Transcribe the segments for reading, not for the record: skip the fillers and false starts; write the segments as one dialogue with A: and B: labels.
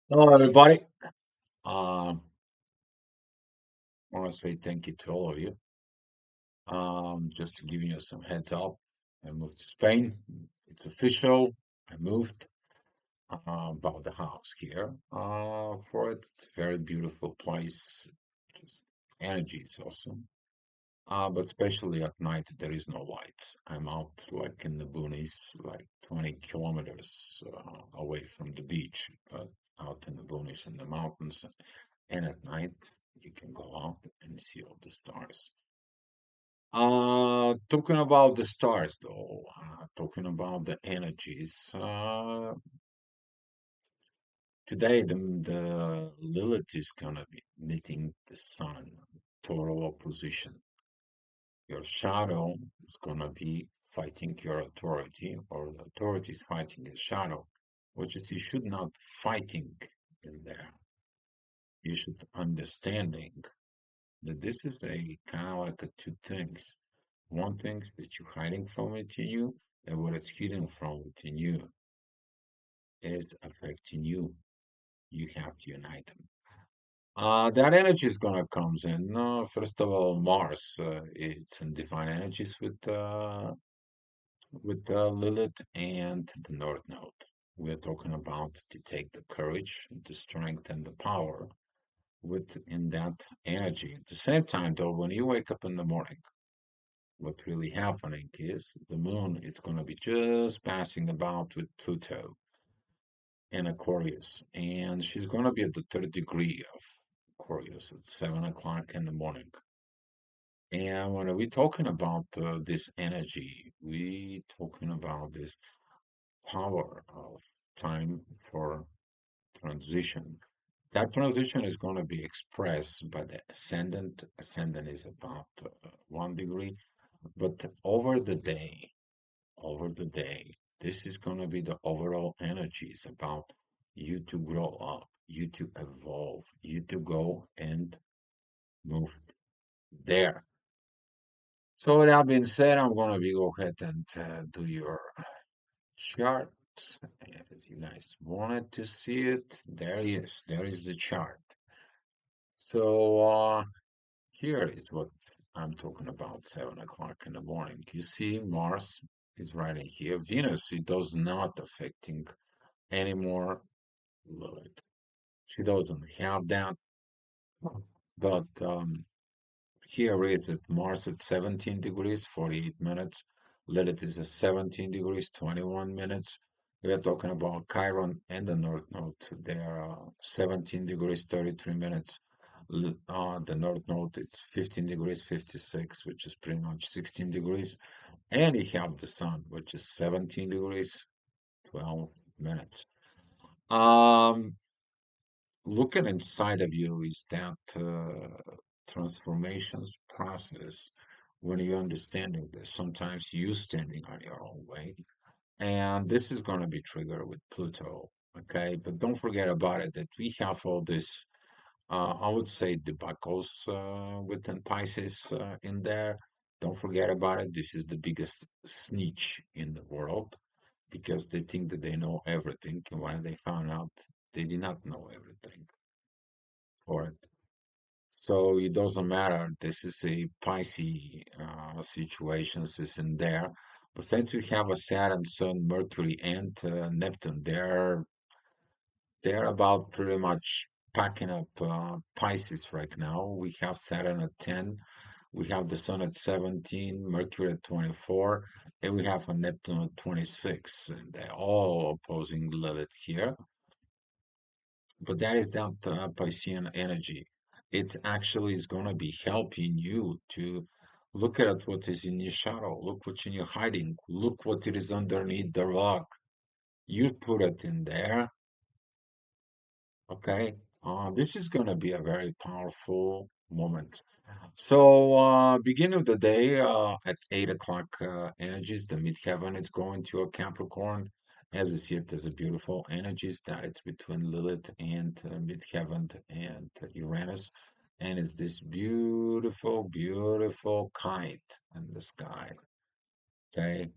A: Hello, everybody. I want to say thank you to all of you. Just to give you some heads up, I moved to Spain. It's official. I moved. Bought the house here. For it, it's a very beautiful place. Just energy is awesome. But especially at night, there is no lights. I'm out like in the boonies, like 20 kilometers away from the beach, but out in the boonies in the mountains. And at night, you can go out and see all the stars. Talking about the stars, though, talking about the energies. Today, the Lilith is gonna be meeting the sun, total opposition. Your shadow is gonna be fighting your authority, or the authority is fighting the shadow, which is you should not fighting in there. You should understanding that this is a kind of like a two things. One thing is that you're hiding from within you, and what it's hidden from within you is affecting you. You have to unite them. That energy is gonna comes in. First of all, Mars. It's in divine energies with Lilith and the North Node. We're talking about to take the courage, the strength, and the power within that energy. At the same time, though, when you wake up in the morning, what really happening is the moon is going to be just passing about with Pluto in Aquarius, and she's going to be at the third degree of Aquarius at 7 o'clock in the morning. And when we're talking about this energy, we talking about this power of time for transition. That transition is going to be expressed by the ascendant. Ascendant is about 1 degree, but over the day, this is going to be the overall energies about you to grow up, you to evolve, you to go and move there. So with that being said, I'm going to be go ahead and do your chart. As you guys wanted to see it, there he is. There is the chart. So here is what I'm talking about, 7 o'clock in the morning. You see Mars is right in here. Venus, it does not affecting anymore. Lilith. She doesn't have that. But here is it Mars at 17 degrees, 48 minutes. Lilith is at 17 degrees, 21 minutes. We are talking about Chiron and the North Node. They are 17 degrees, 33 minutes. The North Node, it's 15 degrees, 56, which is pretty much 16 degrees. And you have the Sun, which is 17 degrees, 12 minutes. Um, Looking inside of you is that transformations process when you're understanding this. Sometimes you standing on your own way, and this is going to be triggered with Pluto. Okay, but don't forget about it that we have all this. I would say debacles within Pisces in there. Don't forget about it. This is the biggest snitch in the world because they think that they know everything, and when they found out they did not know everything for it. So it doesn't matter. This is a Pisces situations is in there. But since we have a Saturn, Sun, Mercury, and Neptune, they're about pretty much packing up Pisces right now. We have Saturn at 10, we have the Sun at 17, Mercury at 24, and we have a Neptune at 26. And they're all opposing Lilith here. But that is that Piscean energy. It actually is going to be helping you to look at what is in your shadow. Look what you're hiding. Look what it is underneath the rock. You put it in there. Okay. This is going to be a very powerful moment. So, beginning of the day at 8 o'clock energies, the midheaven is going to a Capricorn. As you see it, there's a beautiful energies that it's between Lilith and midheaven and Uranus. And it's this beautiful, beautiful kite in the sky. Okay.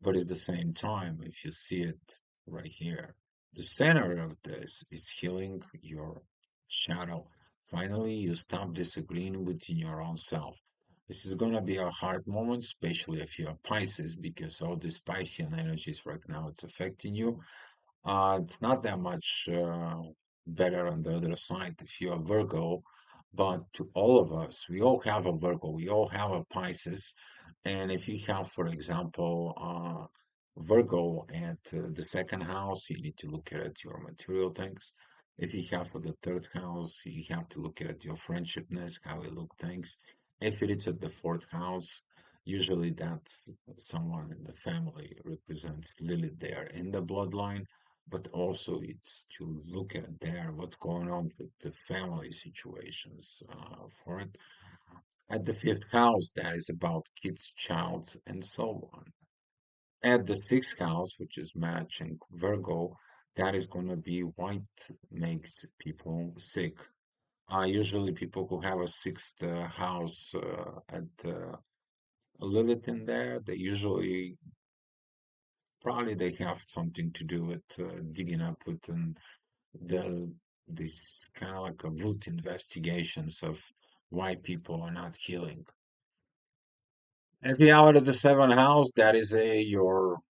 A: But it's the same time, if you see it right here. The center of this is healing your shadow. Finally, you stop disagreeing within your own self. This is going to be a hard moment, especially if you're Pisces, because all these Piscean energies right now, it's affecting you. It's not that much better on the other side if you're a Virgo, but to all of us, we all have a Virgo, we all have a Pisces. And if you have, for example, Virgo at the second house, you need to look at your material things. If you have for the third house, you have to look at your friendshipness, how you look things. If it is at the fourth house, usually that's someone in the family represents Lilith there in the bloodline, but also it's to look at there what's going on with the family situations for it. At the fifth house, that is about kids, childs, and so on. At the sixth house, which is matching Virgo, that is going to be what makes people sick. Usually, people who have a sixth house at Lilith in there, they usually probably they have something to do with digging up within the this kind of like a root investigations of why people are not healing. If you out of the seventh house, that is a your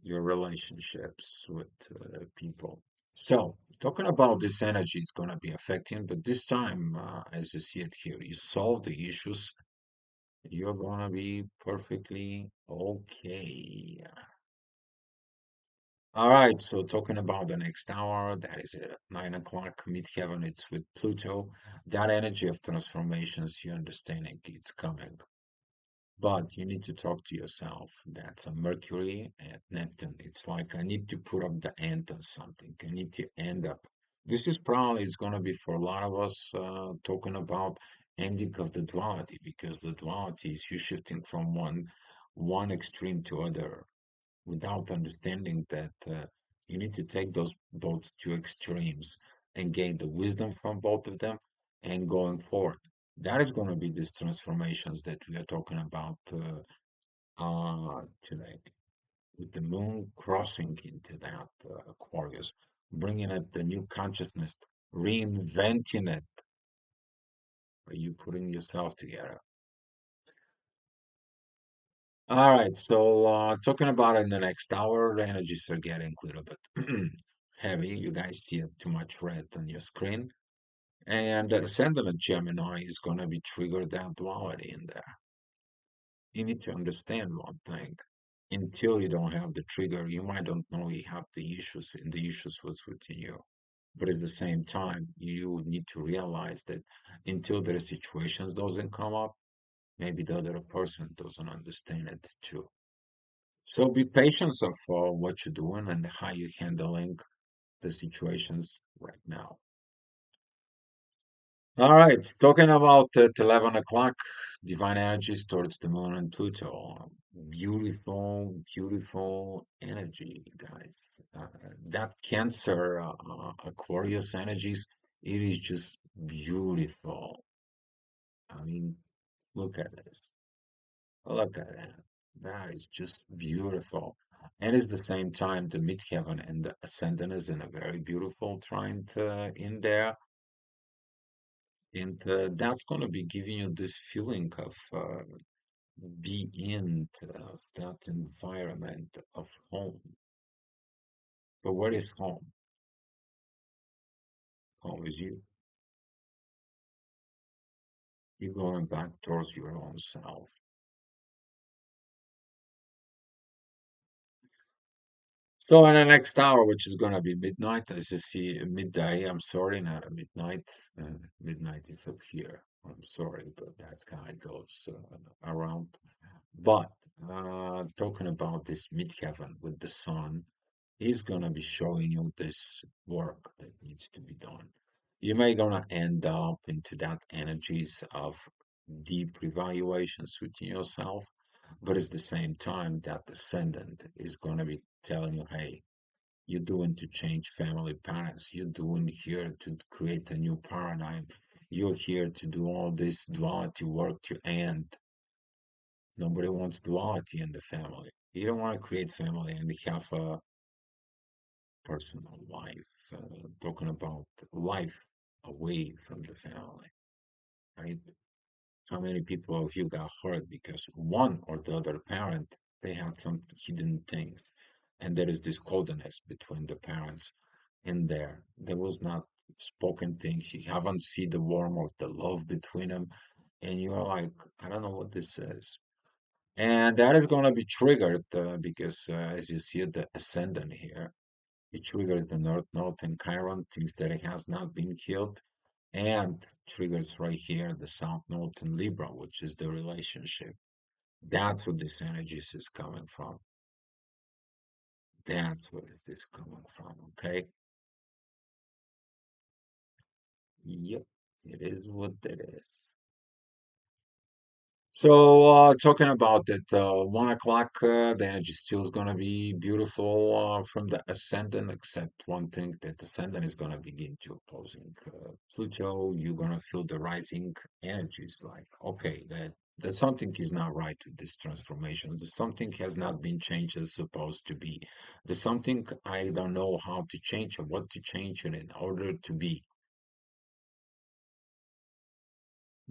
A: relationships with people. So talking about this energy is going to be affecting, but this time, as you see it here, you solve the issues. You're going to be perfectly okay. All right, so talking about the next hour, that is at 9 o'clock, midheaven, it's with Pluto. That energy of transformations, you understanding it's coming. But you need to talk to yourself. That's a Mercury at Neptune. It's like I need to put up the end on something. I need to end up. This is probably is going to be for a lot of us talking about ending of the duality because the duality is you shifting from one extreme to other without understanding that you need to take those both two extremes and gain the wisdom from both of them and going forward. That is going to be these transformations that we are talking about today, with the moon crossing into that Aquarius, bringing up the new consciousness, reinventing it. Are you putting yourself together? All right, so talking about in the next hour, the energies are getting a little bit heavy. You guys see it too much red on your screen. And Ascendant Gemini is going to be triggered that duality in there. You need to understand one thing. Until you don't have the trigger, you might don't know you have the issues, and the issues was within you. But at the same time, you need to realize that until the situations doesn't come up, maybe the other person doesn't understand it too. So be patient of what you're doing and how you're handling the situations right now. All right, talking about at 11 o'clock, divine energies towards the moon and Pluto. Beautiful, beautiful energy, guys. That Cancer, Aquarius energies, it is just beautiful. I mean, look at this. Look at that. That is just beautiful. And at the same time, the midheaven and the ascendant is in a very beautiful trine in there. And that's going to be giving you this feeling of being of that environment of home. But what is home? Home is you. You're going back towards your own self. So in the next hour, which is going to be midnight, as you see, midday, I'm sorry, not a midnight. Midnight is up here. I'm sorry, but that's how it goes around. But talking about this midheaven with the sun, he's gonna be showing you this work that needs to be done. You may gonna end up into that energies of deep revaluations within yourself, but at the same time, that ascendant is gonna be telling you, hey, you're doing to change family patterns. You're doing here to create a new paradigm. You're here to do all this duality work to end. Nobody wants duality in the family. You don't want to create family and have personal life, talking about life away from the family, right? How many people of you got hurt because one or the other parent, they had some hidden things, and there is this coldness between the parents in there. There was not spoken things. You haven't seen the warmth of the love between them, and you're like, I don't know what this is. And that is going to be triggered because, as you see the ascendant here, it triggers the North Node and Chiron, things that it has not been healed, and triggers right here the South Node in Libra, which is the relationship. That's what this energy is coming from. That's where is this coming from, okay? Yep, it is what it is. So, talking about that, 1 o'clock, the energy still is going to be beautiful from the ascendant, except one thing that the ascendant is going to begin to opposing Pluto. You're going to feel the rising energies like, okay, that something is not right with this transformation. That something has not been changed as supposed to be. There's something I don't know how to change or what to change it in order to be.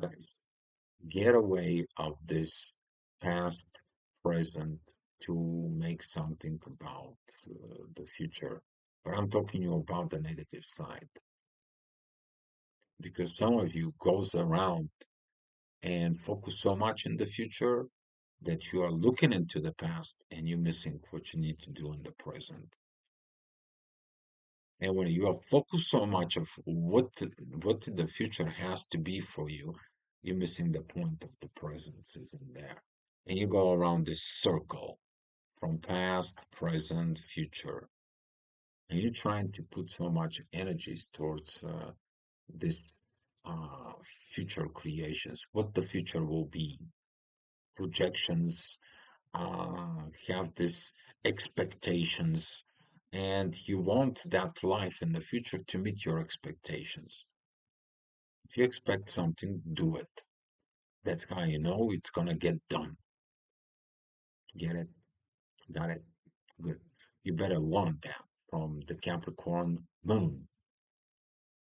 A: Guys, get away of this past, present to make something about the future. But I'm talking you about the negative side because some of you goes around and focus so much in the future that you are looking into the past and you're missing what you need to do in the present. And when you are focused so much of what the future has to be for you, you're missing the point of the presence isn't there. And you go around this circle from past, present, future, and you're trying to put so much energies towards this future creations, what the future will be, projections, have this expectations, and you want that life in the future to meet your expectations. If you expect something, do it. That's how you know it's gonna get done. Get it? Got it? Good. You better learn that from the Capricorn moon.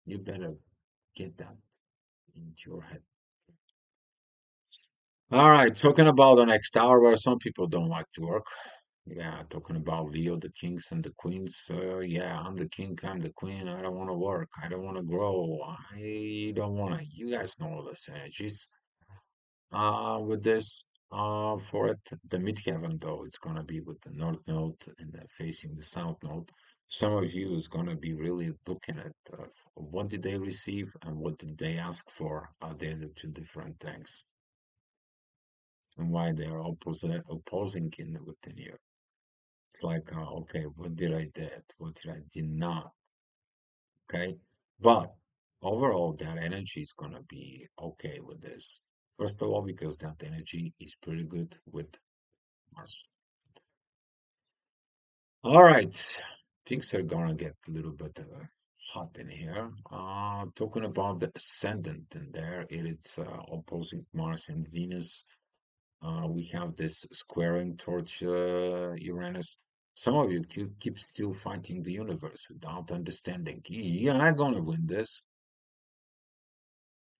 A: You better get that into your head. All right, talking about the next hour where some people don't like to work. Yeah, talking about Leo, the kings and the queens. Yeah, I'm the king, I'm the queen. I don't want to work. I don't want to grow. I don't want to. You guys know all those energies. With this, for it, the midheaven though, it's gonna be with the north node and facing the south node. Some of you is gonna be really looking at what did they receive and what did they ask for. Are they the two different things, and why they are opposing in within you? It's like, okay, what did I did? What did I did not? Okay, but overall, that energy is gonna be okay with this. First of all, because that energy is pretty good with Mars. All right, things are gonna get a little bit hot in here. Talking about the ascendant in there, it is opposing Mars and Venus. We have this squaring towards Uranus. Some of you keep still fighting the universe without understanding. You're not gonna win this.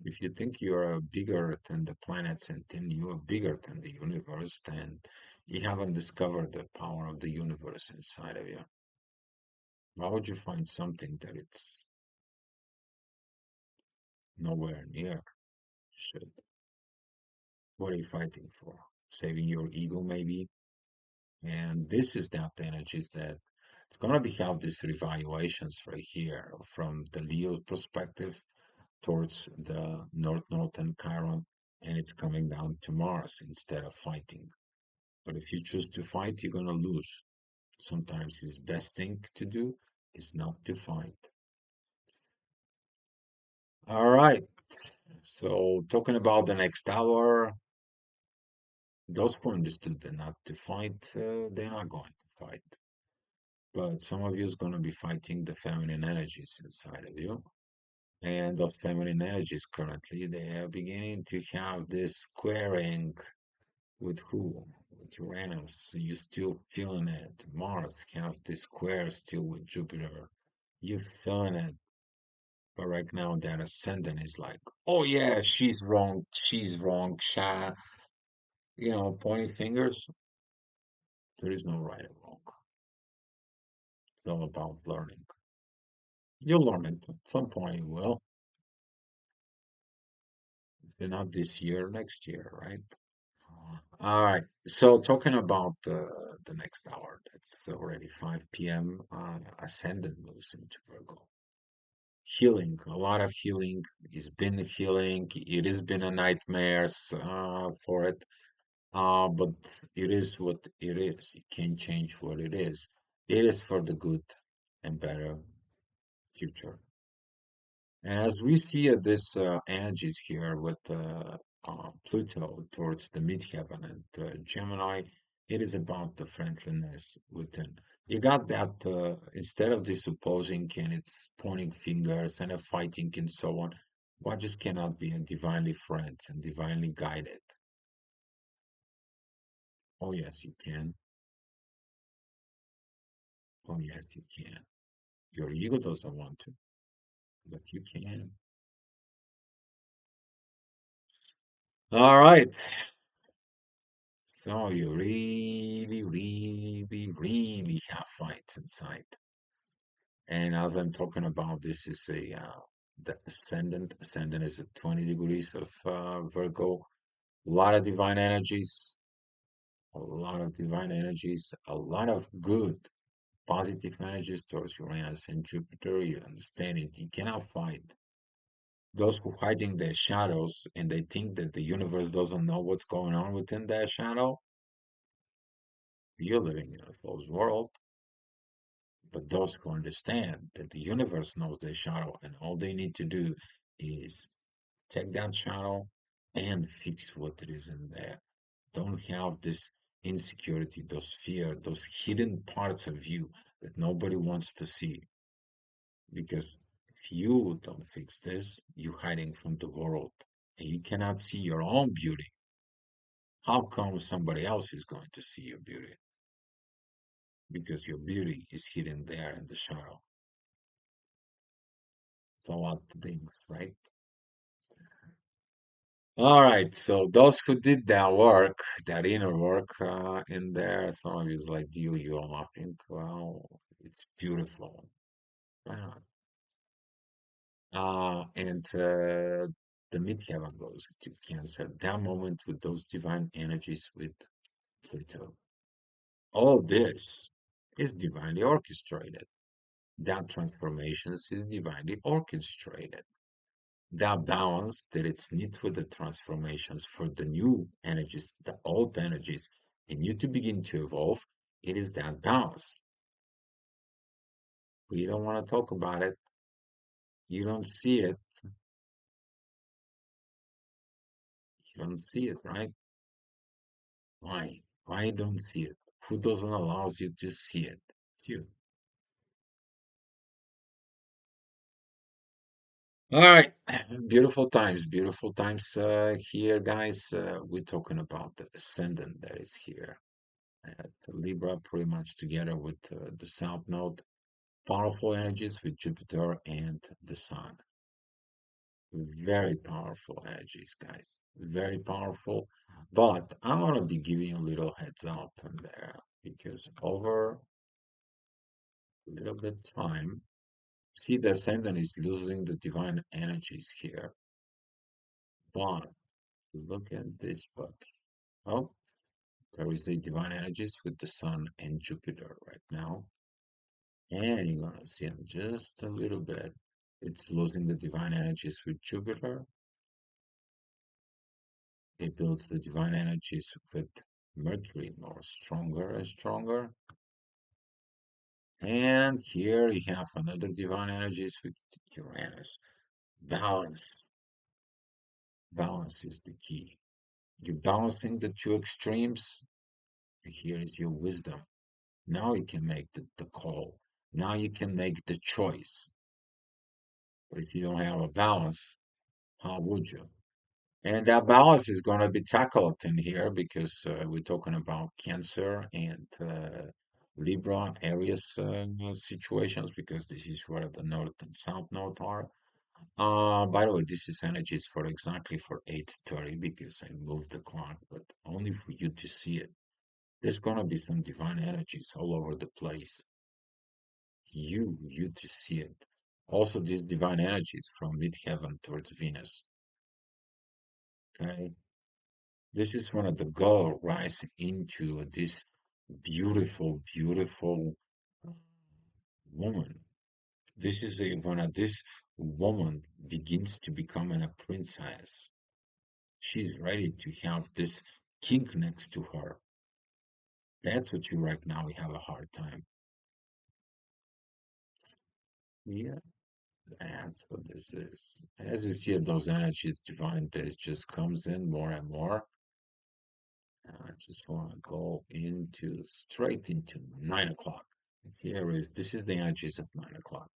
A: If you think you're bigger than the planets and then you are bigger than the universe, then you haven't discovered the power of the universe inside of you. Why would you find something that it's nowhere near? Shit. What are you fighting for? Saving your ego, maybe? And this is that energies that it's gonna be have these revaluations right here from the Leo perspective towards the North Node and Chiron, and it's coming down to Mars instead of fighting. But if you choose to fight, you're gonna lose. Sometimes his best thing to do is not to fight. All right. So talking about the next hour, those who understood that not to fight, they're not going to fight. But some of you is going to be fighting the feminine energies inside of you. And those feminine energies currently, they are beginning to have this squaring with who? Uranus, you still feeling it. Mars have the square still with Jupiter. You feeling it. But right now that ascendant is like, oh yeah, she's wrong, pointing fingers. There is no right or wrong. It's all about learning. You'll learn it at some point. You will. If not this year, next year, right? All right. So talking about the next hour, that's already 5 p.m. Ascendant moves into Virgo. Healing, a lot of healing. It's been healing. It has been a nightmare for it. But it is what it is. You can't change what it is. It is for the good and better future. And as we see this energies here with Pluto towards the midheaven and Gemini, it is about the friendliness within. You got that instead of this opposing and it's pointing fingers and a fighting and so on, what just cannot be a divinely friend and divinely guided? Oh yes, you can. Oh yes, you can. Your ego doesn't want to, but you can. All right. So you really, really, really have fights inside. And as I'm talking about, this is the ascendant. Ascendant is at 20 degrees of Virgo. A lot of divine energies, a lot of divine energies, a lot of good, positive energies towards Uranus and Jupiter. You understand it. You cannot fight. Those who hiding their shadows and they think that the universe doesn't know what's going on within their shadow, you're living in a false world. But those who understand that the universe knows their shadow and all they need to do is take that shadow and fix what it is in there. Don't have this insecurity, those fear, those hidden parts of you that nobody wants to see. Because if you don't fix this, you're hiding from the world and you cannot see your own beauty. How come somebody else is going to see your beauty? Because your beauty is hidden there in the shadow. It's a lot of things, right? All right, so those who did that work, that inner work in there, some of you is like, you are laughing. Well, it's beautiful. Uh, and the midheaven goes to Cancer. That moment with those divine energies with Pluto. All this is divinely orchestrated. That transformations is divinely orchestrated. That balance that it's need for the transformations for the new energies, the old energies, and you to begin to evolve, it is that balance. But you don't want to talk about it. You don't see it. You don't see it, right? Why? Why you don't see it? Who doesn't allows you to see it? It's you. All right. Beautiful times here, guys. We're talking about the ascendant that is here at Libra, pretty much together with the South Node. Powerful energies with Jupiter and the Sun. Very powerful energies, guys. Very powerful. But I'm going to be giving you a little heads up in there because over a little bit time, see the ascendant is losing the divine energies here. But look at this puppy. Oh, there is a divine energies with the Sun and Jupiter right now. And you're going to see in just a little bit. It's losing the divine energies with Jupiter. It builds the divine energies with Mercury more stronger and stronger. And here you have another divine energies with Uranus. Balance. Balance is the key. You're balancing the two extremes. Here is your wisdom. Now you can make the call. Now you can make the choice. But if you don't have a balance, how would you? And that balance is going to be tackled in here because we're talking about Cancer and Libra Aries situations because this is where the North and South Node are. By the way, this is energies for exactly for 8:30 because I moved the clock, but only for you to see it. There's going to be some divine energies all over the place. You to see it. Also, these divine energies from mid-heaven towards Venus. Okay. This is one of the girl rising into this beautiful, beautiful woman. This is when this woman begins to become a princess. She's ready to have this king next to her. That's what you right now we have a hard time. Yeah, that's what this is. As you see, those energies divine that just comes in more and more. I just want to go into straight into 9 o'clock. Here is this is the energies of 9 o'clock.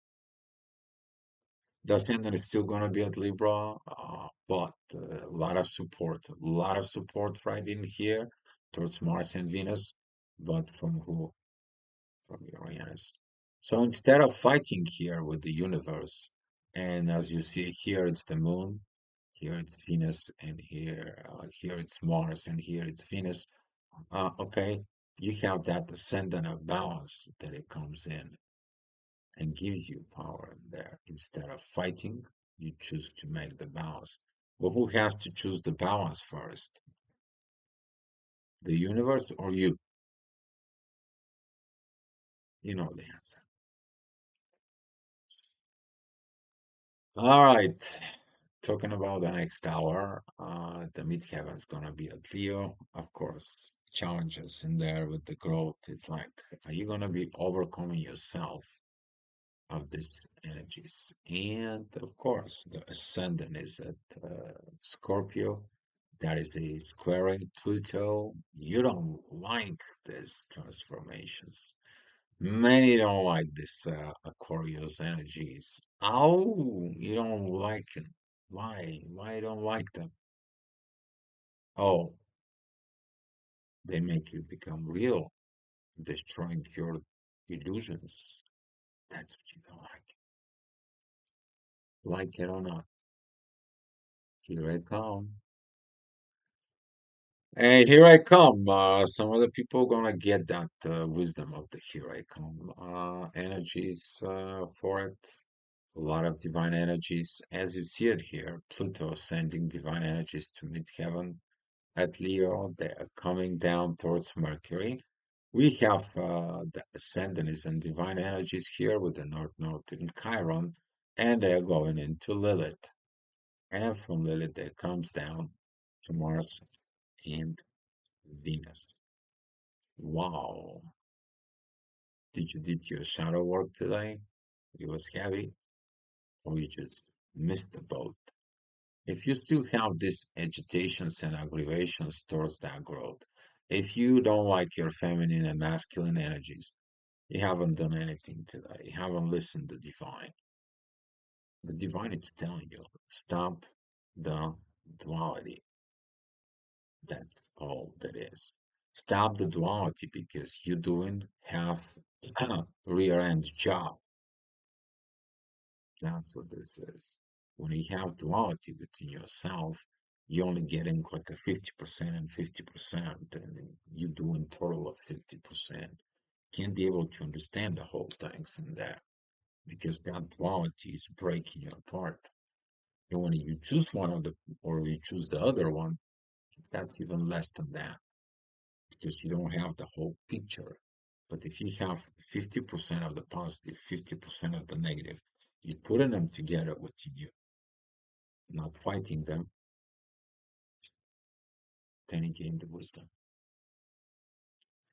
A: The ascendant is still going to be at Libra, but a a lot of support right in here towards Mars and Venus, but from who? From Uranus. So instead of fighting here with the universe, and as you see here, it's the moon, here it's Venus, and here it's Mars, and here it's Venus. Okay, you have that ascendant of balance that it comes in and gives you power there. Instead of fighting, you choose to make the balance. Well, who has to choose the balance first? The universe or you? You know the answer. All right. Talking about the next hour, the midheaven is gonna be at Leo. Of course, challenges in there with the growth. It's like, are you gonna be overcoming yourself of these energies? And of course, the ascendant is at Scorpio. That is a squaring Pluto. You don't like these transformations. Many don't like this Aquarius energies. Oh, you don't like it. Why? Why you don't like them? Oh, they make you become real, destroying your illusions. That's what you don't like. Like it or not, here I come. And here I come. Some other people gonna get that wisdom of the here I come energies for it. A lot of divine energies, as you see it here. Pluto sending divine energies to mid-heaven at Leo. They are coming down towards Mercury. We have the ascendants and divine energies here with the North Node in Chiron, and they're going into Lilith. And from Lilith, it comes down to Mars and Venus. Wow. Did you did your shadow work today? It was heavy, or you just missed the boat? If you still have these agitations and aggravations towards that growth, if you don't like your feminine and masculine energies, you haven't done anything today. You haven't listened to the divine. The divine is telling you, stop the duality. That's all that is. Stop the duality because you're doing half rear end job. That's what this is. When you have duality within yourself, you're only getting like a 50% and 50%, and you doing total of 50%. Can't be able to understand the whole things in there because that duality is breaking you apart. And when you choose one of the, or you choose the other one, that's even less than that because you don't have the whole picture. But if you have 50% of the positive, 50% of the negative, you're putting them together within you, not fighting them, then you gain the wisdom.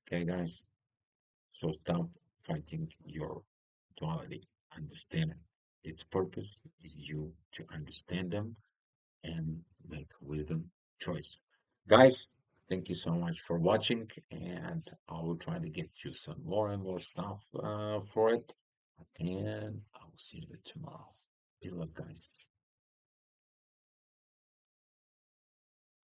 A: Okay, guys? So stop fighting your duality. Understand it. Its purpose is you to understand them and make wisdom choice. Guys, thank you so much for watching, and I will try to get you some more and more stuff for it. And I will see you tomorrow. Be love, guys.